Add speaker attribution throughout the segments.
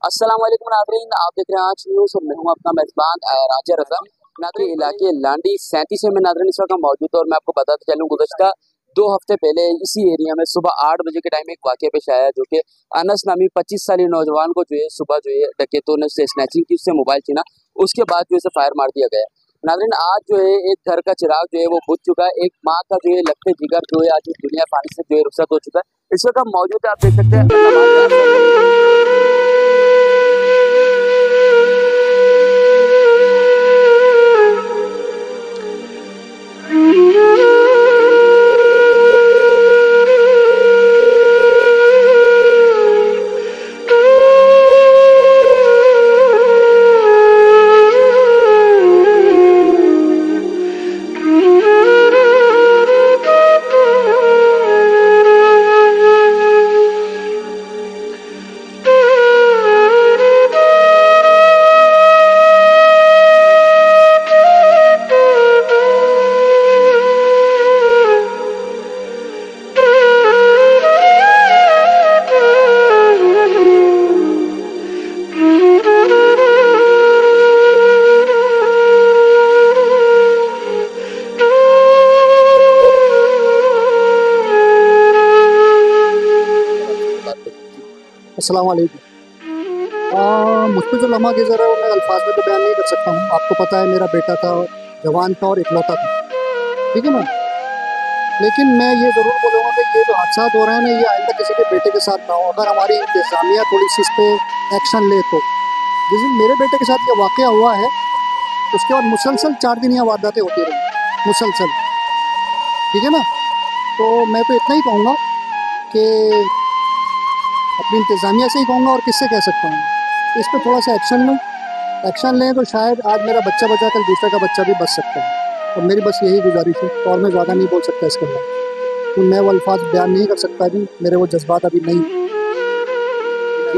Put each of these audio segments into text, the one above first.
Speaker 1: अस्सलाम वालेकुम नाज़रीन, आप देख रहे हैं आज न्यूज़ और मैं हूं अपना मेज़बान राजा रज़ा। नाज़रीन इलाके लांडी 37 में नाज़रीन इस वक्त मौजूद है और मैं आपको बताते चलूं गुज़श्ता 2 हफ्ते पहले इसी एरिया में सुबह 8 बजे के टाइम एक वाक़या पेश आया जो कि अनस नामी 25 साली नौजवान को जो है सुबह जो है डकैतों ने उससे स्नैचिंग की, उससे मोबाइल छीना, उसके बाद जो है फायर मार दिया गया। नाज़रीन आज जो है एक घर का चिराग जो है वो बुझ चुका है, एक माँ का जो है लगते जिगर जो है आज इस दुनिया फानी से जो है रुखसत हो चुका है। इस वक्त हम मौजूद है, आप देख सकते हैं
Speaker 2: अस्सलाम वालेकुम। मुझ पे जो लम्हा गुज़रा है मैं अल्फाज में तो बयान नहीं कर सकता हूँ। आपको पता है मेरा बेटा था, जवान था और इकलौता था, ठीक है ना। लेकिन मैं ये ज़रूर बोलूँगा कि ये जो हादसा हो रहे हैं ना, ये आइंदा किसी के बेटे के साथ ना हो। अगर हमारी इंतज़ामिया थोड़ी सी इस पर एक्शन ले तो। जिस दिन मेरे बेटे के साथ ये वाक़या हुआ है उसके बाद मुसलसल 4 दिन यहाँ वारदातें होती रही, मुसलसल, ठीक है ना। तो मैं तो इतना ही कहूँगा कि अपनी इंतज़ामिया से ही कहूँगा और किससे कह सकता हूँ, इस पर थोड़ा सा एक्शन लें तो शायद आज मेरा बच्चा बचा कल दूसरे का बच्चा भी बच सकता है। और मेरी बस यही गुजारिश है और मैं ज़्यादा नहीं बोल सकता इसके अलावा, तो मैं वो अल्फाज बयान नहीं कर सकता अभी, मेरे वो जज्बात अभी नहीं।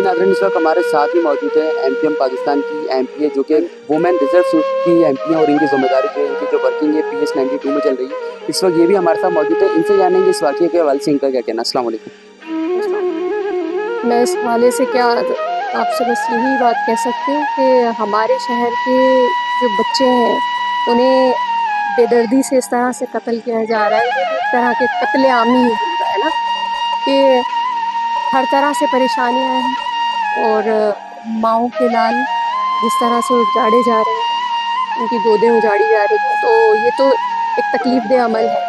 Speaker 1: नाज़रीन इस वक्त हमारे साथ ही मौजूद है एमपीएम पाकिस्तान की एमपीए जो कि वुमेन रिजर्व सूट की एमपी है और इनकी जिम्मेदारी जो है इनकी जो वर्किंग है PS 92 में चल रही है। इस वक्त ये भी हमारे साथ मौजूद है, इनसे जानेंगे इस वाक़े के हवाले से इनका क्या कहना। अस्सलाम वालेकुम।
Speaker 3: मैं इस हवाले से क्या आपसे बस यही बात कह सकती हूँ कि हमारे शहर के जो बच्चे हैं उन्हें बेदर्दी से इस तरह से कत्ल किया जा रहा है, ये एक तरह के कत्ले आमी ही हो रहा है ना, कि हर तरह से परेशानियाँ हैं और माओं के लाल जिस तरह से उजाड़े जा रहे हैं, उनकी गोदें उजाड़ी जा रही हैं, तो ये तो एक तकलीफ़देह अमल है।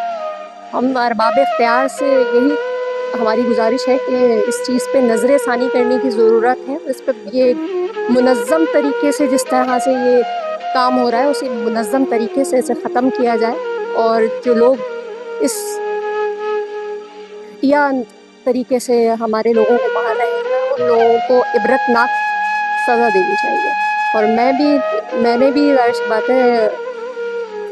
Speaker 3: हम अरबाब इख्तियार से यही हमारी गुजारिश है कि इस चीज़ पे नज़र षानी करने की ज़रूरत है। इस पर ये मुनज़्ज़म तरीके से जिस तरह से ये काम हो रहा है उसे मुनज़्ज़म तरीके से इसे ख़त्म किया जाए और जो लोग इस घटिया तरीके से हमारे लोगों को मार रहे हैं उन लोगों को इबरतनाक सज़ा देनी चाहिए। और मैंने भी ज़ाहिर सी बात है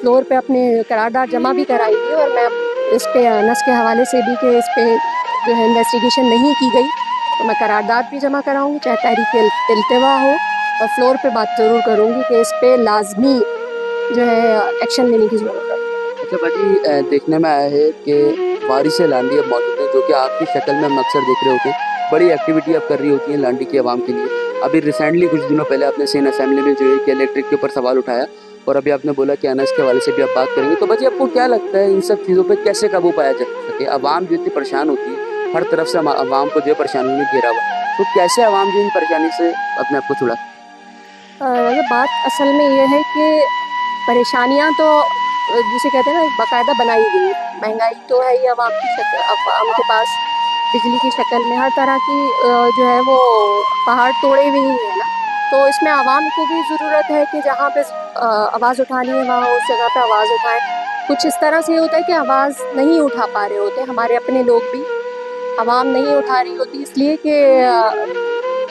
Speaker 3: फ्लोर पे अपने करारदाद जमा भी कराई थी और मैं इस पे अनस के हवाले से भी कि इस पे जो है इन्वेस्टिगेशन नहीं की गई तो मैं करारदाद भी जमा कराऊंगी, चाहे तहरीक इल्तिवा हो, और फ्लोर पे बात ज़रूर करूंगी कि इस पे लाजमी जो है एक्शन लेने की ज़रूरत है।
Speaker 1: अच्छा भाजी, देखने में आया है कि वारिस लांडी अब मौजूद है जो कि आपकी शक्ल में हम अक्सर देख रहे होते हैं, बड़ी एक्टिविटी अब कर रही होती है लांडी की आवाम के लिए। अभी रिसेंटली कुछ दिनों पहले आपने सीन असेंबली में जो है कि इलेक्ट्रिक के ऊपर सवाल उठाया और अभी आपने बोला कि अनस के हवाले से भी आप बात करेंगे। तो भाजी आपको क्या लगता है इन सब चीज़ों पर कैसे काबू पाया जा सके? आवाम जो इतनी परेशान होती है, हर तरफ से आवाम को जो है परेशानी में घेरा हुआ, तो कैसे आवाम जो इन परेशानी से अपने आप को छुड़ा?
Speaker 3: ये बात असल में ये है कि परेशानियाँ तो जिसे कहते हैं ना बाकायदा बनाई गई, महंगाई तो है ही आवाम के पास, बिजली की शक्ल में हर तरह की जो है वो पहाड़ तोड़े हुए ही है ना। तो इसमें आवाम को भी ज़रूरत है कि जहाँ पे आवाज़ उठानी है वहाँ उस जगह पे आवाज़ उठाएं। कुछ इस तरह से होता है कि आवाज़ नहीं उठा पा रहे होते हमारे अपने लोग भी, आवाम नहीं उठा रही होती इसलिए कि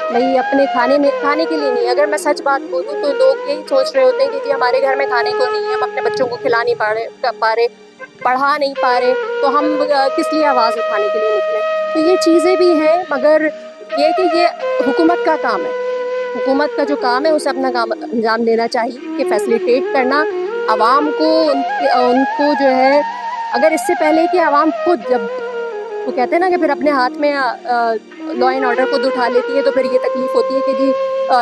Speaker 3: भाई अपने खाने के लिए नहीं। अगर मैं सच बात बोलूँ तो लोग यही सोच रहे होते हैं कि जी हमारे घर में खाने को नहीं है, हम अपने बच्चों को खिला नहीं पा रहे, पढ़ा नहीं पा रहे, तो हम किस लिए आवाज़ उठाने के लिए निकले। तो ये चीज़ें भी हैं, मगर ये कि ये हुकूमत का काम है, हुकूमत का जो काम है उसे अपना काम अंजाम देना चाहिए कि फैसिलिटेट करना आवाम को, उनको जो है, अगर इससे पहले कि आवाम खुद जब वो कहते हैं ना कि फिर अपने हाथ में लॉ एंड ऑर्डर खुद उठा लेती है, तो फिर ये तकलीफ होती है कि जी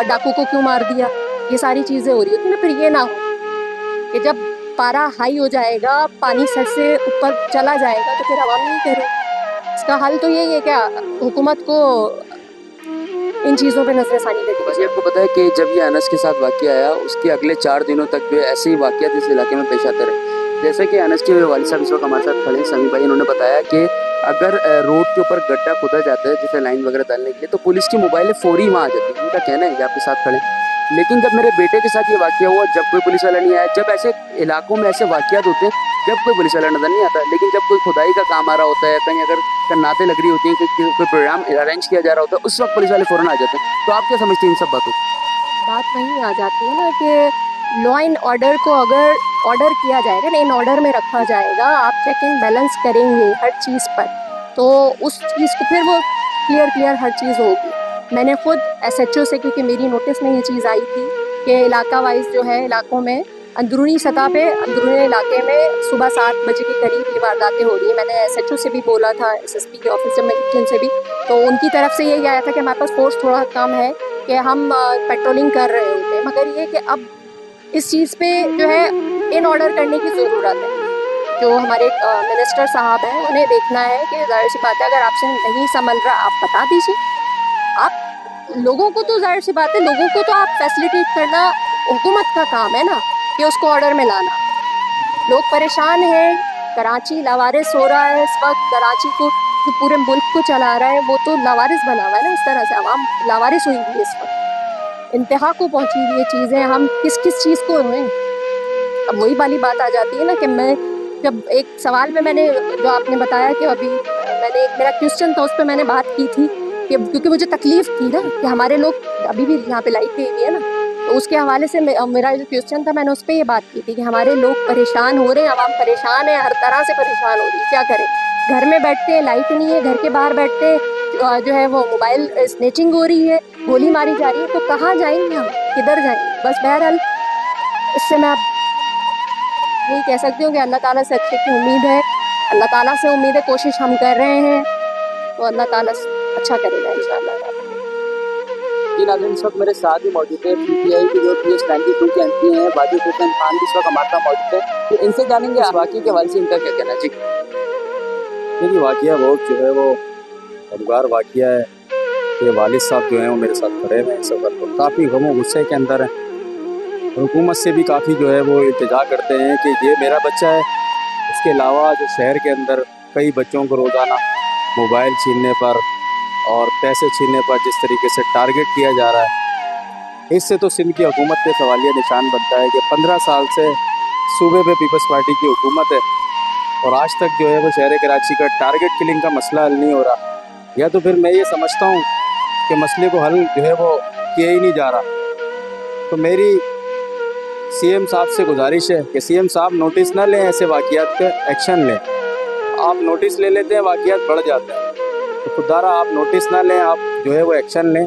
Speaker 3: डाकू को क्यों मार दिया, ये सारी चीज़ें हो रही होती है ना। फिर ये ना हो कि जब पारा हाई हो जाएगा, पानी सर से ऊपर चला जाएगा, तो फिर आवाम नहीं करे। इसका हल तो यही है क्या, हुकूमत को इन चीज़ों पे नजरसानी करनी
Speaker 1: वैसे आपको पता है कि जब ये अनस के साथ वाक़या आया, उसके अगले 4 दिनों तक जो है ऐसे ही वाक़यात इस इलाके में पेश आते रहे। जैसे कि अनस के वालिद साहब इस वक्त हमारे साथ खड़े हैं, समी भाई, उन्होंने बताया कि अगर रोड के ऊपर गड्ढा खोदा जाता है जैसे लाइन वगैरह डालने के लिए, तो पुलिस की मोबाइलें फौरी वहाँ आ जाती है। उनका कहना है कि आपके साथ खड़े हैं। लेकिन जब मेरे बेटे के साथ ये वाक़या हुआ, जब कोई पुलिस वाला नहीं आया, जब ऐसे इलाकों में ऐसे वाक़यात होते हैं जब कोई पुलिस वाला नज़र नहीं आता, लेकिन जब कोई खुदाई का काम आ रहा होता है, कहीं अगर कन्नातें लग रही होती हैं, कोई प्रोग्राम अरेंज किया जा रहा होता है, उस वक्त पुलिस वाले फ़ौरन आ जाते हैं। तो आप क्या समझते हैं इन सब बातों को?
Speaker 3: बात वहीं आ जाती है ना कि लॉ एंड ऑर्डर को अगर ऑर्डर किया जाएगा ना, इन ऑर्डर में रखा जाएगा, आप चेक एंड बैलेंस करेंगे हर चीज़ पर, तो उस चीज़ को फिर वो क्लियर हर चीज़ होगी। मैंने खुद SHO से, क्योंकि मेरी नोटिस में ये चीज़ आई थी कि इलाका वाइज जो है इलाकों में अंदरूनी सतह पे अंदरूनी इलाके में सुबह 7 बजे के करीब ये वारदातें हो रही हैं। मैंने SHO से भी बोला था, SSP के ऑफिस में से भी, तो उनकी तरफ से यही आया था कि हमारे पास फोर्स थोड़ा कम है कि हम पेट्रोलिंग कर रहे होते हैं, मगर ये कि अब इस चीज़ पे जो है इन ऑर्डर करने की ज़रूरत है। जो हमारे मिनिस्टर साहब हैं, उन्हें देखना है कि जाहिर सी बात है अगर आपसे नहीं संभल रहा आप बता दीजिए। आप लोगों को तो जाहिर सी बात है, लोगों को तो आप फैसिलिटेट करना हुकूमत का काम है ना, कि उसको ऑर्डर में लाना। लोग परेशान हैं, कराची लावारिस हो रहा है इस वक्त। कराची को जो पूरे मुल्क को चला रहा है वो तो लावारिस बना हुआ है ना, इस तरह से आवाम लावारिस हुई हुई है इस वक्त, इंतहा को पहुंची हुई ये चीज़ें। हम किस चीज़ को हैं? अब वही वाली बात आ जाती है ना कि मैं जब एक सवाल पे मैंने जो आपने बताया कि अभी मैंने एक मेरा क्वेश्चन था, उस पर मैंने बात की थी कि क्योंकि मुझे तकलीफ थी ना कि हमारे लोग अभी भी यहाँ पे लाइट गई हुई है ना, तो उसके हवाले से मेरा जो क्वेश्चन था मैंने उस पर ये बात की थी कि हमारे लोग परेशान हो रहे हैं, आवाम परेशान है, हर तरह से परेशान हो रही है। क्या करें? घर में बैठते हैं, लाइट नहीं है, घर के बाहर बैठते हैं, जो है वो मोबाइल स्नेचिंग हो रही है, गोली मारी जा रही है, तो कहाँ जाएंगे हम, किधर जाएंगे? बस बहरहाल इससे मैं यही कह सकती हूँ कि अल्लाह ताला से अच्छे की उम्मीद है, अल्लाह ताला से उम्मीद है, कोशिश हम कर रहे हैं, तो अल्लाह ताला अच्छा करेगा इंशाअल्लाह।
Speaker 1: जी नाज़रीन, इस वक्त मेरे साथ ही मौजूद है PTI के जो PS92 के MP हैं वाजिद हुसैन खान, इस वक्त हमारे साथ मौजूद है, तो इनसे जानेंगे इस वाक़ये के हवाले से इनका क्या कहना है। जी
Speaker 4: देखिए, वाक़या बहुत जो है वो मददगार वाक़या है कि वालिद साहब जो हैं वो मेरे साथ खड़े हुए हैं, इस वक्त तो काफ़ी गम गुस्से के अंदर हैं। हुकूमत से भी काफ़ी जो है वो इल्तिजा करते हैं कि ये मेरा बच्चा है। इसके अलावा जो शहर के अंदर कई बच्चों को रोज़ाना मोबाइल छीनने पर और पैसे छीनने पर जिस तरीके से टारगेट किया जा रहा है, इससे तो सिंध की हुकूमत पे सवालिया निशान बनता है कि 15 साल से सूबे में पीपल्स पार्टी की हुकूमत है और आज तक जो है वो शहर कराची का टारगेट किलिंग का मसला हल नहीं हो रहा। या तो फिर मैं ये समझता हूँ कि मसले को हल जो है वो किया ही नहीं जा रहा। तो मेरी CM साहब से गुजारिश है कि CM साहब नोटिस ना लें, ऐसे वाक़यात पे एक्शन लें। आप नोटिस ले लेते हैं, वाक़यात बढ़ जाते हैं, तो खुदारा आप नोटिस ना लें, आप जो है वो एक्शन लें।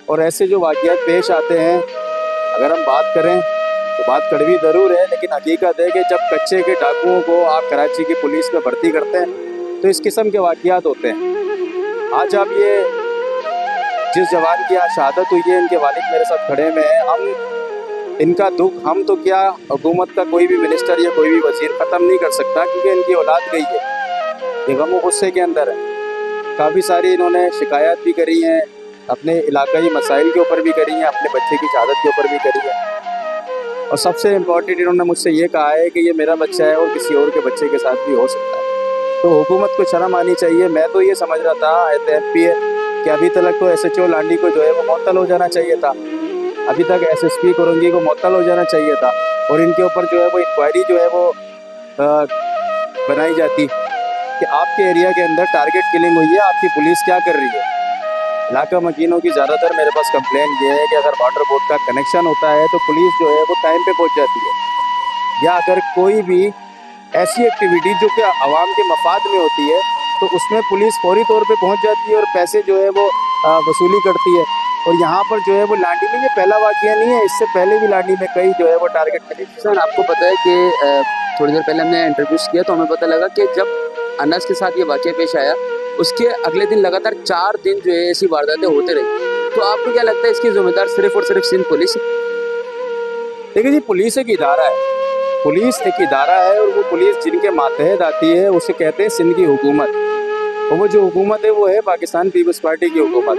Speaker 4: और ऐसे जो वाक़यात पेश आते हैं, अगर हम बात करें तो बात कड़वी ज़रूर है, लेकिन हकीकत है कि जब कच्चे के डाकुओं को आप कराची की पुलिस में भर्ती करते हैं तो इस किस्म के वाक़यात होते हैं। आज आप ये जिस जवान की आज शहादत हुई है, इनके वालिद मेरे साथ खड़े हुए हैं, हम इनका दुख हम तो क्या हुकूमत का कोई भी मिनिस्टर या कोई भी वज़ीर ख़त्म नहीं कर सकता, क्योंकि इनकी औलाद गई है। ये गम और गुस्से के अंदर है। काफ़ी सारी इन्होंने शिकायत भी करी हैं, अपने इलाकाई मसाइल के ऊपर भी करी हैं, अपने बच्चे की शहादत के ऊपर भी करी है। और सबसे इम्पॉर्टेंट इन्होंने मुझसे ये कहा है कि ये मेरा बच्चा है और किसी और के बच्चे के साथ भी हो सकता है। तो हुकूमत को शर्म आनी चाहिए। मैं तो ये समझ रहा था MP है कि अभी तक तो SHO लांडी को जो है वो मुअत्तल हो जाना चाहिए था, अभी तक SSP कोरंगी को मुअत्तल हो जाना चाहिए था, और इनके ऊपर जो है वो इंक्वायरी जो है वो बनाई जाती कि आपके एरिया के अंदर टारगेट किलिंग हुई है, आपकी पुलिस क्या कर रही है। इलाका मकीनों की ज़्यादातर मेरे पास कंप्लेन ये है कि अगर वाटर बोर्ड का कनेक्शन होता है तो पुलिस जो है वो टाइम पे पहुंच जाती है, या अगर कोई भी ऐसी एक्टिविटी जो कि आवाम के मफाद में होती है तो उसमें पुलिस फौरी तौर पे पहुंच जाती है और पैसे जो है वो वसूली करती है। और यहाँ पर जो है वो लांडी में ये पहला वाक़या नहीं है, इससे पहले भी लांडी में कई जो है वो टारगेट करे।
Speaker 1: सर, आपको पता है कि थोड़ी देर पहले हमने इंटरव्यूज़ किया तो हमें पता लगा कि जब अनस के साथ ये वाक़या पेश आया, उसके अगले दिन लगातार 4 दिन जो है ऐसी वारदातें होते रही। तो आपको क्या लगता है इसकी ज़िम्मेदार सिर्फ़ और सिर्फ सिंध पुलिस?
Speaker 4: देखिए जी, पुलिस एक इदारा है, पुलिस एक इदारा है और वो पुलिस जिनके मातहत आती है उसे कहते हैं सिंध की हुकूमत। और वो जो हुकूमत है वो है पाकिस्तान पीपल्स पार्टी की हुकूमत।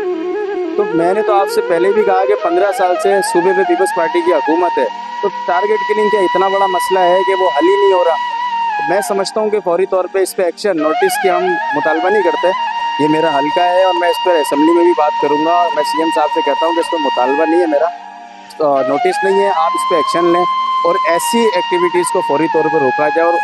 Speaker 4: तो मैंने तो आपसे पहले भी कहा कि 15 साल से सूबे में पीपल्स पार्टी की हुकूमत है, तो टारगेट किलिंग क्या इतना बड़ा मसला है कि वो हल ही नहीं हो रहा। तो मैं समझता हूँ कि फौरी तौर पे इस पर एक्शन, नोटिस की हम मुतालबा नहीं करते। ये मेरा हल्का है और मैं इस पर असम्बली में भी बात करूँगा और मैं सीएम साहब से कहता हूँ कि इस पर मुतालबा नहीं है मेरा, नोटिस नहीं है, आप इस पर एक्शन लें और ऐसी एक्टिविटीज़ को फौरी तौर पर रोका जाए।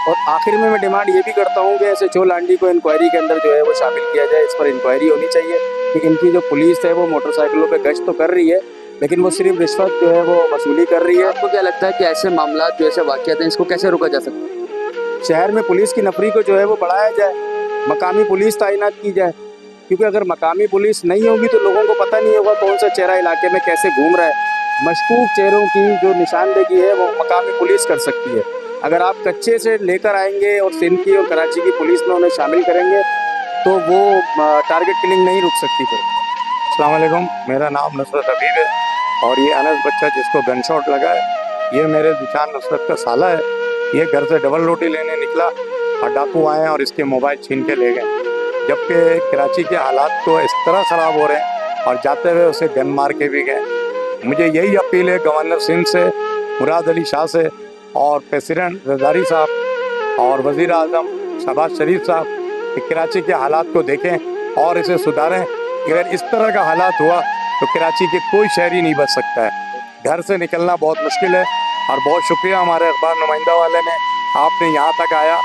Speaker 4: और आखिर में मैं डिमांड ये भी करता हूँ कि ऐसे लांडी को इंक्वायरी के अंदर जो है वो शामिल किया जाए। इस पर इंक्वायरी होनी चाहिए कि इनकी जो पुलिस है वो मोटरसाइकिलों पे गश्त तो कर रही है, लेकिन वो सिर्फ रिश्वत जो है वो वसूली कर रही है।
Speaker 1: आपको क्या लगता है कि ऐसे मामला जो ऐसे वाक़यात हैं इसको कैसे रोका जा सकता है?
Speaker 4: शहर में पुलिस की नफरी को जो है वो बढ़ाया जाए, मकामी पुलिस तैनात की जाए, क्योंकि अगर मकामी पुलिस नहीं होगी तो लोगों को पता नहीं होगा कौन सा चेहरा इलाके में कैसे घूम रहा है। मशकूक चेहरों की जो निशानदेही है वो मकामी पुलिस कर सकती है। अगर आप कच्चे से लेकर आएंगे और सिंध की और कराची की पुलिस में उन्हें शामिल करेंगे तो वो टारगेट किलिंग नहीं रुक सकती। फिर अस्सलाम वालेकुम, मेरा नाम नुसरत हबीब है और ये अनस बच्चा जिसको गन शॉट लगा है ये मेरे दुकान नुसरत का साला है। ये घर से डबल रोटी लेने निकला और डाकू आए और इसके मोबाइल छीन के ले गए, जबकि कराची के हालात तो इस तरह ख़राब हो रहे हैं और जाते हुए उसे गन मार के भी गए। मुझे यही अपील है गवर्नर सिंध से, मुराद अली शाह से और प्रेसिडेंट रज़ारी साहब और वज़ीर आज़म शहबाज शरीफ साहब कि कराची के हालात को देखें और इसे सुधारें। अगर इस तरह का हालात हुआ तो कराची के कोई शहरी नहीं बच सकता है, घर से निकलना बहुत मुश्किल है। और बहुत शुक्रिया हमारे अखबार नुमाइंदा वाले ने, आपने यहाँ तक आया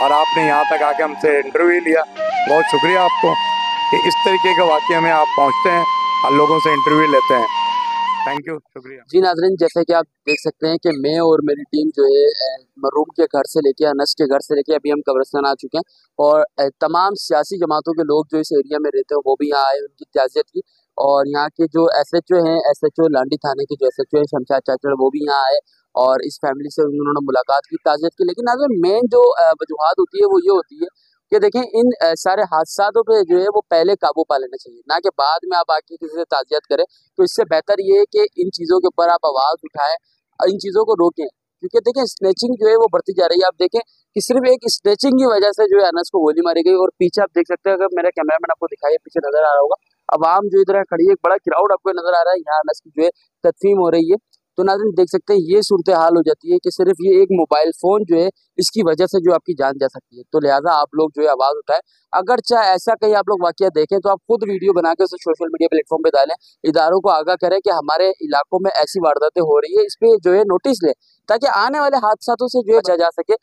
Speaker 4: और आपने यहाँ तक आके हमसे इंटरव्यू लिया, बहुत शुक्रिया आपको कि इस तरीके के वाक़ये में आप पहुँचते हैं और लोगों से इंटरव्यू लेते हैं। थैंक यू, शुक्रिया
Speaker 1: जी नाज़रीन, जैसे कि आप देख सकते हैं कि मैं और मेरी टीम जो है मरूम के घर से लेके अनस के घर से लेके अभी हम कब्रिस्तान आ चुके हैं और तमाम सियासी जमातों के लोग जो इस एरिया में रहते हैं वो भी यहाँ आए, उनकी ताज़ियत की। और यहाँ के जो SHO हैं, SHO लांडी थाने के जो SHO हैं शमशाद चाचड़, वो भी यहाँ आए और इस फैमिली से उन्होंने मुलाकात की, ताज़ियत की। लेकिन नाज़रीन मेन जो वजूहात होती है वो ये होती है कि देखें इन सारे हादसातों पे जो है वो पहले काबू पा लेना चाहिए, ना कि बाद में आप आके किसी से ताज़ियत करें। तो इससे बेहतर ये है कि इन चीज़ों के ऊपर आप आवाज़ उठाएं, इन चीज़ों को रोकें, क्योंकि देखें स्नैचिंग जो है वो बढ़ती जा रही है। आप देखें कि सिर्फ एक स्नैचिंग की वजह से जो है अनस को गोली मारी गई और पीछे आप देख सकते हैं, अगर मेरा कैमरामैन आपको दिखाइए, पीछे नजर आ रहा होगा आवाम जो इधर खड़ी है, एक बड़ा क्राउड आपको नजर आ रहा है, यहाँ अनस की जो है तदफीन हो रही है। तो नाज़रीन देख सकते हैं ये सूरत हाल हो जाती है कि सिर्फ ये एक मोबाइल फ़ोन जो है इसकी वजह से जो आपकी जान जा सकती है। तो लिहाजा आप लोग जो है आवाज़ उठाएं, अगर चाहे ऐसा कहीं आप लोग वाक़या देखें तो आप खुद वीडियो बना के उसे सोशल मीडिया प्लेटफॉर्म पे डालें, इदारों को आगाह करें कि हमारे इलाकों में ऐसी वारदातें हो रही है, इस पर जो है नोटिस लें ताकि आने वाले हादसातों से जो है बचा जा सके।